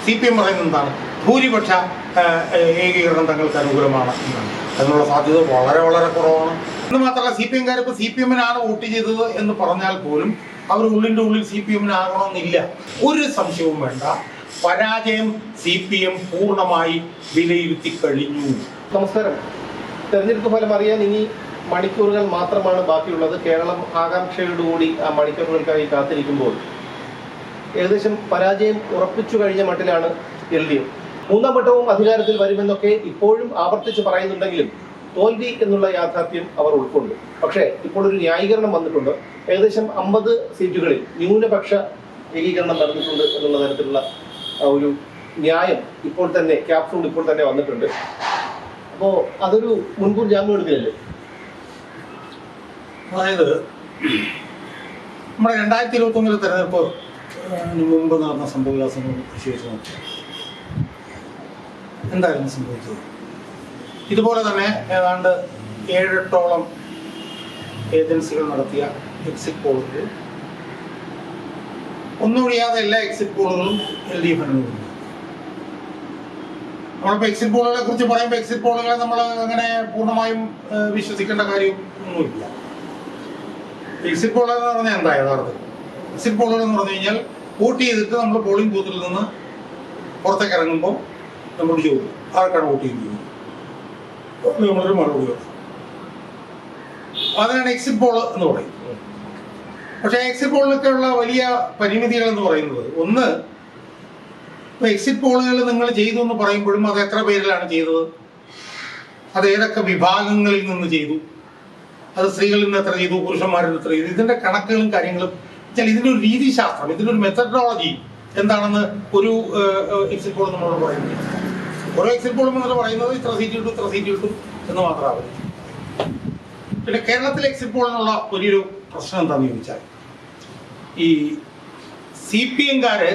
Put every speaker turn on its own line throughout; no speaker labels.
CPM പറയുന്നത് എന്താണ്? ഭൂരിപക്ഷ ഏകീകരണം തങ്ങൾക്ക് അനുകൂലമാണ് എന്നാണ്. അതിനുള്ള സാധ്യത വളരെ വളരെ കുറവാണ്. എന്ന് മാത്രമല്ല, CPM-കാർ ഇപ്പോൾ CPM-നാണ് വോട്ട് ചെയ്തത് എന്ന് പറഞ്ഞാൽ പോലും അവർ ഉള്ളിൻ്റെ ഉള്ളിൽ CPM-നാകണമെന്നില്ല. ഒരു സംശയവും വേണ്ട, പരാജയം CPM പൂർണ്ണമായി വിലയിരുത്തി കഴിഞ്ഞു.
നമസ്കാരം. തെരഞ്ഞെടുപ്പ് ഫലം അറിയാൻ ഇനി മണിക്കൂറുകൾ മാത്രമാണ് ബാക്കിയുള്ളത്. കേരളം ആകാംക്ഷയോടുകൂടി ആ മണിക്കൂറുകൾക്കായി കാത്തിരിക്കുമ്പോൾ ഏകദേശം പരാജയം ഉറപ്പിച്ചു കഴിഞ്ഞ മട്ടിലാണ് LDF. മൂന്നാം വട്ടവും അധികാരത്തിൽ വരുമെന്നൊക്കെ ഇപ്പോഴും ആവർത്തിച്ച് പറയുന്നുണ്ടെങ്കിലും തോൽവി എന്നുള്ള യാഥാർത്ഥ്യം അവർ ഉൾക്കൊണ്ടു. പക്ഷേ ഇപ്പോൾ ഒരു ന്യായീകരണം വന്നിട്ടുണ്ട്. ഏകദേശം 50 സീറ്റുകളിൽ ന്യൂനപക്ഷ ഏകീകരണം നടന്നിട്ടുണ്ട് എന്നുള്ള തരത്തിലുള്ള ഒരു ന്യായം ഇപ്പോൾ തന്നെ ക്യാപ്സൂൾ ഇപ്പോൾ തന്നെ വന്നിട്ടുണ്ട്. അപ്പോൾ അതൊരു മുൻകൂർ ജാമ്യം എടുക്കില്ലല്ലേ?
അതായത് നമ്മുടെ 2021 തെരഞ്ഞെടുപ്പ് മുമ്പ് നടന്ന സംഭവവികാസങ്ങൾ വിശേഷിച്ച് നോക്കി എന്തായിരുന്നു സംഭവിച്ചത്? ഇതുപോലെ തന്നെ ഏതാണ്ട് 7-8ഓളം ഏജൻസികൾ നടത്തിയ എക്സിറ്റ് പോളുകൾ ഒന്നൊഴിയാതെ എല്ലാ എക്സിറ്റ് പോളുകളും LDF അനുകൂലമാണ്. നമ്മളിപ്പോൾ എക്സിറ്റ് പോളുകളെ കുറിച്ച് പറയുമ്പോൾ എക്സിറ്റ് പോളുകളെ നമ്മൾ അങ്ങനെ പൂർണ്ണമായും വിശ്വസിക്കേണ്ട കാര്യം ഒന്നുമില്ല. എക്സിറ്റ് പോളുകൾ എന്ന് പറഞ്ഞാൽ എന്താ യഥാർത്ഥത്തിൽ? എക്സിറ്റ് പോളുകൾ എന്ന് പറഞ്ഞു കഴിഞ്ഞാൽ വോട്ട് ചെയ്തിട്ട് നമ്മൾ പോളിംഗ് ബൂത്തിൽ നിന്ന് പുറത്തേക്ക് ഇറങ്ങുമ്പോൾ നമ്മൾ ചോദിക്കും ആർക്കാണ് വോട്ട് ചെയ്യുന്നത്, നമ്മളൊരു മറുപടി കൊടുക്കും. അതിനാണ് എക്സിറ്റ് പോൾ എന്ന് പറയുന്നത്. പക്ഷേ എക്സിറ്റ് പോളിലൊക്കെ ഉള്ള വലിയ പരിമിതികൾ എന്ന് പറയുന്നത്, ഒന്ന്, എക്സിറ്റ് പോളുകൾ നിങ്ങൾ ചെയ്തു എന്ന് പറയുമ്പോഴും അത് എത്ര പേരിലാണ് ചെയ്തത്, അത് ഏതൊക്കെ വിഭാഗങ്ങളിൽ നിന്ന് ചെയ്തു, അത് സ്ത്രീകളിൽ നിന്ന് എത്ര ചെയ്തു, പുരുഷന്മാരിൽ നിന്ന് എത്ര ചെയ്തു, ഇതിന്റെ കണക്കുകളും കാര്യങ്ങളും വെച്ചാൽ ഇതിൻ്റെ ഒരു രീതിശാസ്ത്രം, ഇതിൻ്റെ ഒരു മെത്തഡോളജി എന്താണെന്ന് ഒരു എക്സിറ്റ് പോൾ നമ്മളോട് പറയുന്നത്. ഓരോ എക്സിറ്റ് പോളും എന്നൊക്കെ പറയുന്നത് ഇത്ര സീറ്റ് കിട്ടും ഇത്ര സീറ്റ് കിട്ടും എന്ന് മാത്രമാണ്. പിന്നെ കേരളത്തിലെ എക്സിറ്റ് പോളിനുള്ള വലിയൊരു പ്രശ്നം എന്താണെന്ന് ചോദിച്ചാൽ, ഈ CPM-കാര്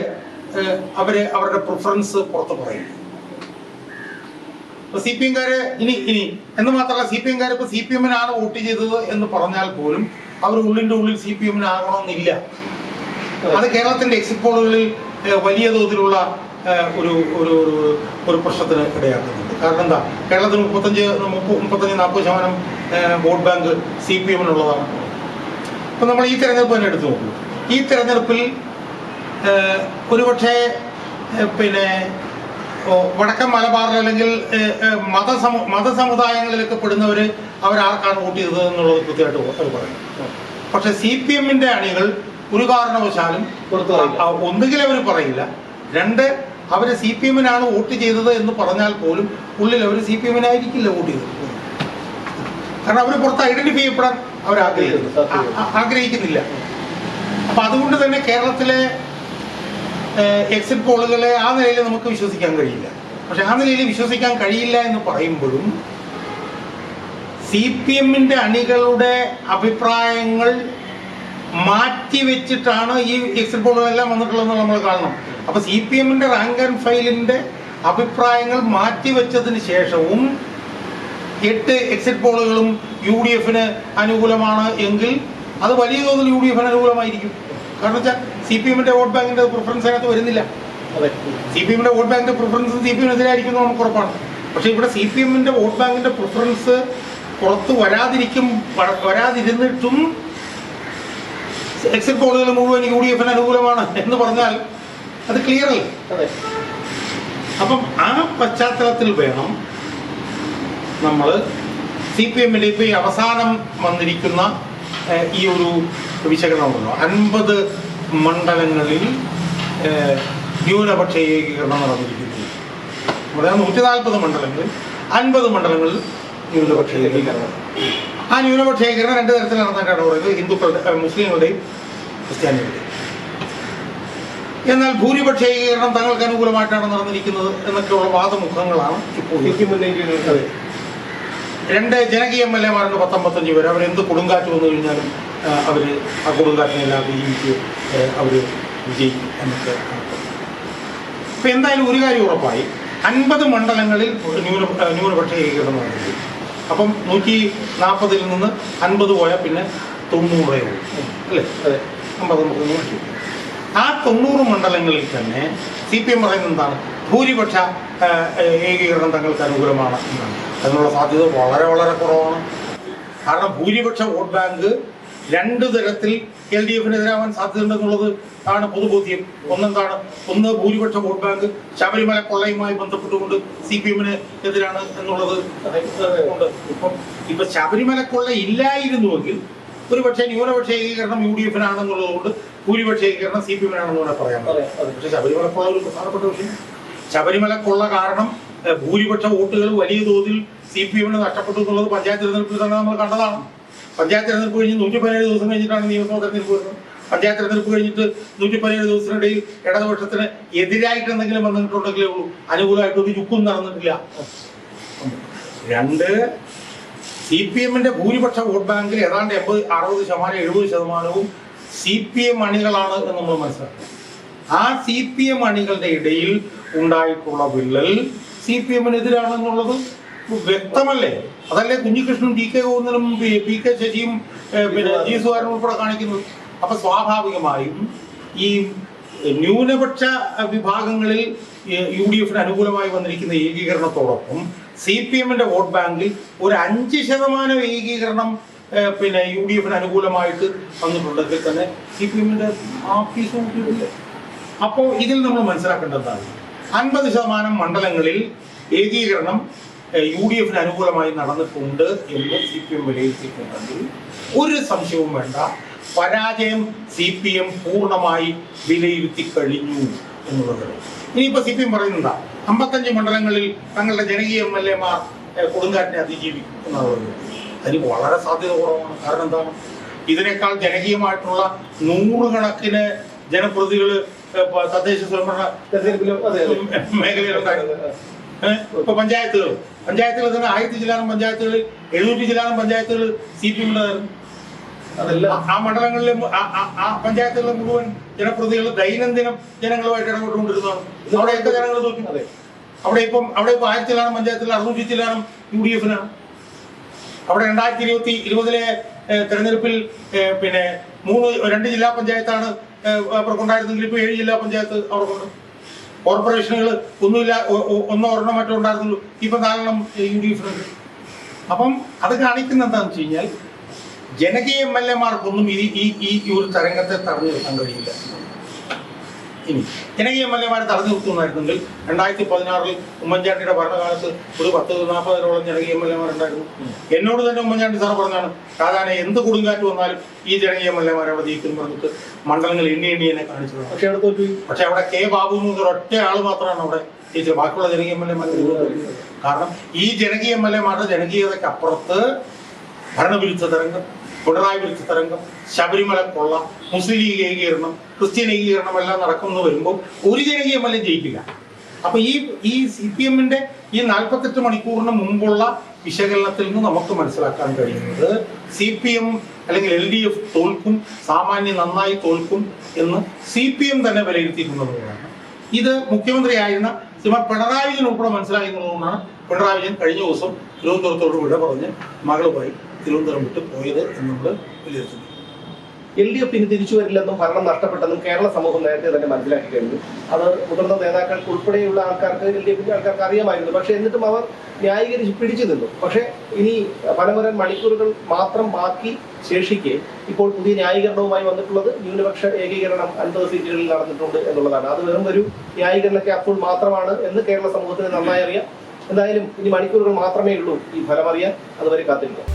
അവരുടെ പ്രിഫറൻസ് പുറത്ത് പറയും. ഇപ്പൊ CPM-കാര് ഇനി എന്ന് മാത്രമല്ല, CPM-കാർ ഇപ്പൊ CPM-നാണ് വോട്ട് ചെയ്തത് എന്ന് പറഞ്ഞാൽ പോലും അവർ ഉള്ളിൻ്റെ ഉള്ളിൽ CPM-നാകണമെന്നില്ല. അത് കേരളത്തിന്റെ എക്സിറ്റ് പോളുകളിൽ വലിയ തോതിലുള്ള ഒരു പ്രശ്നത്തിന് ഇടയാക്കുന്നുണ്ട്. കാരണം എന്താ, കേരളത്തിൽ 35-40% വോട്ട് ബാങ്ക് CPM-നുള്ളതാണ്. ഇപ്പം നമ്മൾ ഈ തെരഞ്ഞെടുപ്പ് തന്നെ എടുത്തു നോക്കും. ഈ തെരഞ്ഞെടുപ്പിൽ ഒരുപക്ഷെ പിന്നെ വടക്കൻ മലബാറിൽ അല്ലെങ്കിൽ മതസമുദായങ്ങളിലൊക്കെ പെടുന്നവർ അവരാർക്കാണ് വോട്ട് ചെയ്തത് എന്നുള്ളത് കൃത്യമായിട്ട് അവർ പറയും. പക്ഷെ CPM-ന്റെ അണികൾ ഒരു കാരണവശാലും ഒന്നുകിൽ അവർ പറയില്ല, രണ്ട്, അവർ CPM-നാണ് വോട്ട് ചെയ്തത് എന്ന് പറഞ്ഞാൽ പോലും ഉള്ളിൽ അവർ CPM-നായിരിക്കില്ല വോട്ട് ചെയ്തത്. കാരണം അവർ പുറത്ത് ഐഡന്റിഫൈ ചെയ്യപ്പെടാൻ അവർ ആഗ്രഹിക്കുന്നില്ല. അപ്പൊ അതുകൊണ്ട് തന്നെ കേരളത്തിലെ എക്സിറ്റ് പോളുകളെ ആ നിലയിൽ നമുക്ക് വിശ്വസിക്കാൻ കഴിയില്ല. പക്ഷെ ആ നിലയിൽ വിശ്വസിക്കാൻ കഴിയില്ല എന്ന് പറയുമ്പോഴും CPM-ന്റെ അണികളുടെ അഭിപ്രായങ്ങൾ മാറ്റിവെച്ചിട്ടാണ് ഈ എക്സിറ്റ് പോളുകളെല്ലാം വന്നിട്ടുള്ളതെന്ന് നമ്മൾ കാണണം. അപ്പൊ CPM-ന്റെ റാങ്ക് ആൻഡ് ഫയലിന്റെ അഭിപ്രായങ്ങൾ മാറ്റിവെച്ചതിന് ശേഷവും 8 എക്സിറ്റ് പോളുകളും UDF-ന് അനുകൂലമാണ് എങ്കിൽ അത് വലിയ തോതിൽ UDF-ന് അനുകൂലമായിരിക്കും. കാരണം വെച്ചാൽ CPM-ന്റെ വോട്ട് ബാങ്കിന്റെ പ്രിഫറൻസ് അതിനകത്ത് വരുന്നില്ല. CPM-ന്റെ വോട്ട് ബാങ്കിന്റെ പ്രിഫറൻസ് CPM-നെതിരായിരിക്കും നമുക്ക് ഉറപ്പാണ്. പക്ഷെ ഇവിടെ CPM-ന്റെ വോട്ട് ബാങ്കിന്റെ പ്രിഫറൻസ് പുറത്ത് വരാതിരുന്നിട്ടും എക്സിറ്റ് പോളുകൾ മുഴുവൻ UDF-ന് അനുകൂലമാണ് എന്ന് പറഞ്ഞാൽ അത് ക്ലിയർ അല്ലേ? അപ്പം ആ പശ്ചാത്തലത്തിൽ വേണം നമ്മൾ CPM-ന്റെ ഇപ്പൊ ഈ അവസാനം വന്നിരിക്കുന്ന ഈ ഒരു വിശകലനമുണ്ടല്ലോ, 50 മണ്ഡലങ്ങളിൽ ന്യൂനപക്ഷ ഏകീകരണം നടന്നിരിക്കുന്നു. അതായത് 140 മണ്ഡലങ്ങളിൽ 50 മണ്ഡലങ്ങളിൽ ന്യൂനപക്ഷ ഏകീകരണം. ആ ന്യൂനപക്ഷ ഏകീകരണം 2 തരത്തിൽ നടന്നിട്ടാണ് പറയുന്നത്, ഹിന്ദുക്കളുടെ, മുസ്ലിങ്ങളുടെയും ക്രിസ്ത്യാനികളുടെയും. എന്നാൽ ഭൂരിപക്ഷ ഏകീകരണം തങ്ങൾക്ക് അനുകൂലമായിട്ടാണ് നടന്നിരിക്കുന്നത് എന്നൊക്കെയുള്ള വാദമുഖങ്ങളാണ് ഇപ്പോൾ. 2 ജനകീയ MLA-മാരുണ്ട്, 10-15 പേര്. അവരെന്ത് കൊടുങ്കാറ്റ് വന്നു കഴിഞ്ഞാലും അവർ ആ കൊടുങ്കാറ്റിനെല്ലാം അതിജീവിച്ച് അവർ വിജയിക്കും എന്നൊക്കെ. ഇപ്പം എന്തായാലും ഒരു കാര്യം ഉറപ്പായി, 50 മണ്ഡലങ്ങളിൽ ന്യൂനപക്ഷ ഏകീകരണം നടന്നിരിക്കും. അപ്പം 140-ൽ നിന്ന് 50 പോയാൽ പിന്നെ 90 അല്ലേ? 50 ആ 90 മണ്ഡലങ്ങളിൽ തന്നെ CPM പറയുന്നത് എന്താണ്? ഭൂരിപക്ഷ ഏകീകരണം തങ്ങൾക്ക് അനുകൂലമാണ് എന്നാണ്. അതിനുള്ള സാധ്യത വളരെ വളരെ കുറവാണ്. കാരണം ഭൂരിപക്ഷ വോട്ട് ബാങ്ക് രണ്ട് തരത്തിൽ LDF-നെതിരാവാൻ സാധ്യതയുണ്ടെന്നുള്ളത് ആണ് പൊതുബോധ്യം. ഒന്ന് ഭൂരിപക്ഷ വോട്ട് ബാങ്ക് ശബരിമല കൊള്ളയുമായി ബന്ധപ്പെട്ടുകൊണ്ട് CPM-ന് എതിരാണ് എന്നുള്ളത് ഉണ്ട്. ഇപ്പൊ ശബരിമല കൊള്ള ഇല്ലായിരുന്നുവെങ്കിൽ ഒരുപക്ഷെ ന്യൂനപക്ഷ ഏകീകരണം UDF-നാണെന്നുള്ളത് കൊണ്ട് ഭൂരിപക്ഷ ഏകീകരണം CPM-നാണെന്ന് വേണം പറയാൻ. പക്ഷെ ശബരിമല കൊള്ള ഒരു പ്രധാനപ്പെട്ട വിഷയം. ശബരിമല കൊള്ള കാരണം ഭൂരിപക്ഷ വോട്ടുകൾ വലിയ തോതിൽ CPM-ന് നഷ്ടപ്പെട്ടു എന്നുള്ളത് പഞ്ചായത്ത് തെരഞ്ഞെടുപ്പിൽ തന്നെ നമ്മൾ കണ്ടതാണ്. പഞ്ചായത്ത് തെരഞ്ഞെടുപ്പ് കഴിഞ്ഞ് 117 ദിവസം കഴിഞ്ഞിട്ടാണ് നിയമസഭാ തെരഞ്ഞെടുപ്പ് വരുന്നത്. പഞ്ചായത്ത് തെരഞ്ഞെടുപ്പ് കഴിഞ്ഞിട്ട് 117 ദിവസത്തിനിടയിൽ ഇടതുപക്ഷത്തിന് എതിരായിട്ട് എന്തെങ്കിലും വന്നിട്ടുണ്ടെങ്കിലേ ഉള്ളൂ, അനുകൂലമായിട്ട് ഒരു ചുക്കും നടന്നിട്ടില്ല. രണ്ട്, CPM-ന്റെ ഭൂരിപക്ഷ വോട്ട് ബാങ്കിൽ ഏതാണ്ട് 80-60%, 70% CPM അണികളാണ് എന്ന് നമ്മൾ മനസ്സിലാക്കി. ആ CPM അണികളുടെ ഇടയിൽ ഉണ്ടായിട്ടുള്ള വിള്ളൽ CPM-നെതിരാണെന്നുള്ളത് വ്യക്തമല്ലേ? അതല്ലേ കുഞ്ഞികൃഷ്ണനും TK ഗോവിന്ദനും PK ശശിയും പിന്നെ G സുധാകരനും ഉൾപ്പെടെ കാണിക്കുന്നത്. അപ്പൊ സ്വാഭാവികമായും ഈ ന്യൂനപക്ഷ വിഭാഗങ്ങളിൽ UDF-ന് അനുകൂലമായി വന്നിരിക്കുന്ന ഏകീകരണത്തോടൊപ്പം CPM-ന്റെ വോട്ട് ബാങ്കിൽ ഒരു 5% ഏകീകരണം പിന്നെ UDF-ന് അനുകൂലമായിട്ട് വന്നിട്ടുണ്ടെങ്കിൽ തന്നെ CPM-ന്റെ ആ പീസ് നോക്കിയിട്ടില്ല. അപ്പോൾ ഇതിൽ നമ്മൾ മനസ്സിലാക്കേണ്ടതാണ് 50% മണ്ഡലങ്ങളിൽ ഏകീകരണം UDF-ന് അനുകൂലമായി നടന്നിട്ടുണ്ട് എന്ന് CPM വിലയിരുത്തിയിട്ടുണ്ടെങ്കിൽ ഒരു സംശയവും വേണ്ട, പരാജയം CPM പൂർണ്ണമായി വിലയിരുത്തി കഴിഞ്ഞു എന്നുള്ളത്. ഇനിയിപ്പോ CPM പറയുന്നതാ 55 മണ്ഡലങ്ങളിൽ തങ്ങളുടെ ജനകീയ MLA-മാർ കൊടുങ്കാറ്റിനെ അതിജീവിക്കും എന്നുള്ളത്. അതിന് വളരെ സാധ്യത കുറവാണ്. കാരണം എന്താണ്? ഇതിനേക്കാൾ ജനകീയമായിട്ടുള്ള 100 കണക്കിന് ജനപ്രതിനിധികൾ തദ്ദേശ സ്വയംഭരണ മേഖലയിലുണ്ടായിരുന്നു. ഇപ്പൊ പഞ്ചായത്തുകൾ തന്നെ 1000 ചില്ലാനം പഞ്ചായത്തുകളിൽ 700 ചില്ലാനം പഞ്ചായത്തുകൾ CPM-ൻ്റെതായിരുന്നു. ആ മണ്ഡലങ്ങളിലെ ആ പഞ്ചായത്തുകളിലെ മുഴുവൻ ജനപ്രതിനിധികൾ ദൈനംദിനം ജനങ്ങളുമായിട്ട് ഇടപെട്ടുകൊണ്ടിരുന്നതാണ്. അവിടെയൊക്കെ ജനങ്ങൾ തോറ്റും. അവിടെ ഇപ്പൊ 1000 ചില്ലാനം പഞ്ചായത്തിൽ 600 ചില്ലാനം UDF-നാണ്. അവിടെ 2020 തെരഞ്ഞെടുപ്പിൽ പിന്നെ 2 ജില്ലാ പഞ്ചായത്താണ് അവർക്കുണ്ടായിരുന്നെങ്കിൽ ഇപ്പൊ 7 ജില്ലാ പഞ്ചായത്ത് അവർക്കുണ്ട്. കോർപ്പറേഷനുകൾ ഒരെണ്ണം മറ്റോ ഉണ്ടായിരുന്നുള്ളൂ, ഇപ്പൊ 4 UDF-നുണ്ട്. അപ്പം അത് കാണിക്കുന്ന എന്താണെന്ന് വെച്ച് കഴിഞ്ഞാൽ ജനകീയ MLA-മാർക്കൊന്നും ഈ ഒരു തരംഗത്തെ തടഞ്ഞു നിർത്താൻ കഴിയില്ല. ഇനി ജനകീയ MLA-മാരെ തടഞ്ഞു നിർത്തുന്നായിരുന്നെങ്കിൽ 2016 ഉമ്മൻചാണ്ടിയുടെ ഭരണകാലത്ത് ഒരു 40-40 ജനകീയ MLA-മാരുണ്ടായിരുന്നു. എന്നോട് തന്നെ ഉമ്മൻചാണ്ടി സാർ പറഞ്ഞാണ്, സാധാരണ എന്ത് കൊടുങ്കാറ്റ് വന്നാലും ഈ ജനകീയ MLA-മാരെ അവിടെ ജയിക്കും പറഞ്ഞിട്ട് മണ്ഡലങ്ങൾ എന്നെ കാണിച്ചത്. പക്ഷെ അവിടെ K ബാബു എന്നൊരു ഒറ്റ ആള് മാത്രമാണ് അവിടെ ജയിച്ചത്. ബാക്കിയുള്ള ജനകീയ MLA-മാരെ കാരണം ഈ ജനകീയ MLA-മാരുടെ ജനകീയതയ്ക്ക് അപ്പുറത്ത് ഭരണവിരുദ്ധ തരംഗം, പിണറായി വിരുദ്ധ തരംഗം, ശബരിമല കൊള്ള, മുസ്ലിം ലീഗ് ഏകീകരണം, ക്രിസ്ത്യൻ ഏകീകരണം എല്ലാം നടക്കുന്നു വരുമ്പോൾ ഒരു ജനകീയ MLA ജയിക്കില്ല. അപ്പൊ ഈ CPM-ന്റെ ഈ 48 മണിക്കൂറിന് മുമ്പുള്ള വിശകലനത്തിൽ നിന്ന് നമുക്ക് മനസ്സിലാക്കാൻ കഴിയുന്നത് CPM അല്ലെങ്കിൽ LDF തോൽക്കും, സാമാന്യം നന്നായി തോൽക്കും എന്ന് CPM തന്നെ വിലയിരുത്തിയിട്ടുള്ളതുകൊണ്ടാണ്. ഇത് മുഖ്യമന്ത്രിയായിരുന്ന പിണറായി വിജയൻ ഉൾപ്പെടെ മനസ്സിലായിരുന്നതുകൊണ്ടാണ് പിണറായി വിജയൻ കഴിഞ്ഞ ദിവസം തിരുവനന്തപുരത്തോട് വിട പറഞ്ഞ് മകളുമായി തിരുവനന്തപുരം വിട്ട് പോയത് എന്ന് വിലയിരുത്തുന്നു.
LDF ഇനി തിരിച്ചു വരില്ലെന്നും ഭരണം നഷ്ടപ്പെട്ടെന്നും കേരള സമൂഹം നേരത്തെ തന്നെ മനസ്സിലാക്കി കഴിഞ്ഞു. അത് മുതിർന്ന നേതാക്കൾക്ക് ഉൾപ്പെടെയുള്ള ആൾക്കാർക്ക്, LDF-ന്റെ ആൾക്കാർക്ക് അറിയാമായിരുന്നു. പക്ഷെ എന്നിട്ടും അവർ ന്യായീകരിച്ച് പിടിച്ചു നിന്നു. പക്ഷെ ഇനി പലമുറൻ മണിക്കൂറുകൾ മാത്രം ബാക്കി ശേഷിക്കെ ഇപ്പോൾ പുതിയ ന്യായീകരണവുമായി വന്നിട്ടുള്ളത് ന്യൂനപക്ഷ ഏകീകരണം 50 സീറ്റുകളിൽ നടന്നിട്ടുണ്ട് എന്നുള്ളതാണ്. അത് വെറും ഒരു ന്യായീകരണ ക്യാപ്സൂൾ മാത്രമാണ് എന്ന് കേരള സമൂഹത്തിന് നന്നായി അറിയാം. എന്തായാലും ഇനി മണിക്കൂറുകൾ മാത്രമേ ഉള്ളൂ ഈ ഫലം അറിയാൻ. അതുവരെ കാത്തിരിക്കാം.